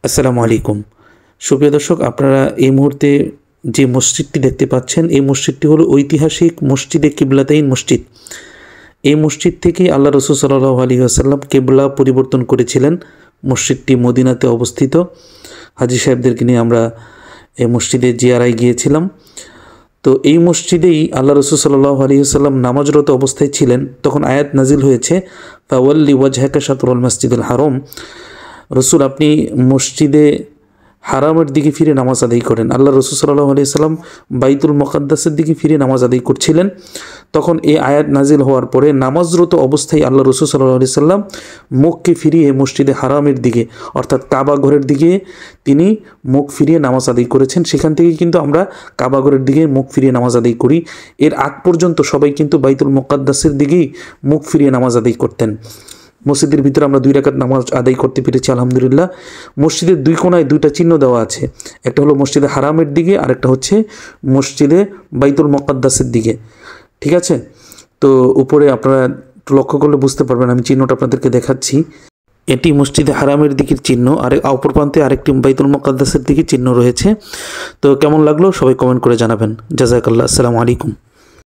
আসসালামু আলাইকুম। সুপ্রিয় দর্শক, আপনারা এই মুহূর্তে যে মসজিদটি দেখতে পাচ্ছেন, এই মসজিদটি হলো ঐতিহাসিক মসজিদে কিবলাতাইন মসজিদ। এই মসজিদ থেকেই আল্লাহ রসুল সাল্লাল্লাহু আলাইহি ওয়াসাল্লাম কিবলা পরিবর্তন করেছিলেন। মসজিদটি মদিনাতে অবস্থিত। হাজী সাহেবদেরকে নিয়ে আমরা এই মসজিদে জিয়ারায় গিয়েছিলাম। তো এই মসজিদেই আল্লাহ রসুল সাল্লাল্লাহু আলাইহি ওয়াসাল্লাম নামাজরত অবস্থায় ছিলেন। তখন আয়াত নাজিল হয়েছে, ফাওয়াল্লি ওয়াজহাকা শাতরুল মাসজিদুল হারাম। রসুল, আপনি মসজিদে হারামের দিকে ফিরে নামাজ আদায় করেন। আল্লাহ রসুল সাল্লাল্লাহু আলাইহি ওয়াসাল্লাম বাইতুল মুকাদ্দাসের দিকে ফিরে নামাজ আদায় করছিলেন। তখন এই আয়াত নাজিল হওয়ার পরে নামাজরত অবস্থায় আল্লাহ রসুল সাল্লাল্লাহু আলাইহি ওয়াসাল্লাম মুখকে ফিরিয়ে মসজিদে হারামের দিকে, অর্থাৎ কাবা ঘরের দিকে তিনি মুখ ফিরিয়ে নামাজ আদায় করেছেন। সেখান থেকে কিন্তু আমরা কাবা ঘরের দিকে মুখ ফিরিয়ে নামাজ আদায় করি। এর আগ পর্যন্ত সবাই কিন্তু বাইতুল মুকাদ্দাসের দিকেই মুখ ফিরিয়ে নামাজ আদায় করতেন। মসজিদের ভিতরে আমরা 2 রাকাত নামাজ আদায় করতে পেরেছি আলহামদুলিল্লাহ। মসজিদের 2 কোণায় 2টা চিহ্ন দেওয়া আছে, একটা হলো মসজিদে হারামের দিকে, আর একটা হচ্ছে মসজিদে বাইতুল মুকাদ্দাসের দিকে। ঠিক আছে, তো উপরে আপনারা একটু লক্ষ্য করলে বুঝতে পারবেন, আমি চিহ্নটা আপনাদেরকে দেখাচ্ছি। এটি মসজিদে হারামের দিকের চিহ্ন, আর অপর প্রান্তে আরেকটি বাইতুল মুকাদ্দাসের দিকে চিহ্ন রয়েছে। তো কেমন লাগলো সবাই কমেন্ট করে জানাবেন। জাযাকাল্লাহ। আসসালামু আলাইকুম।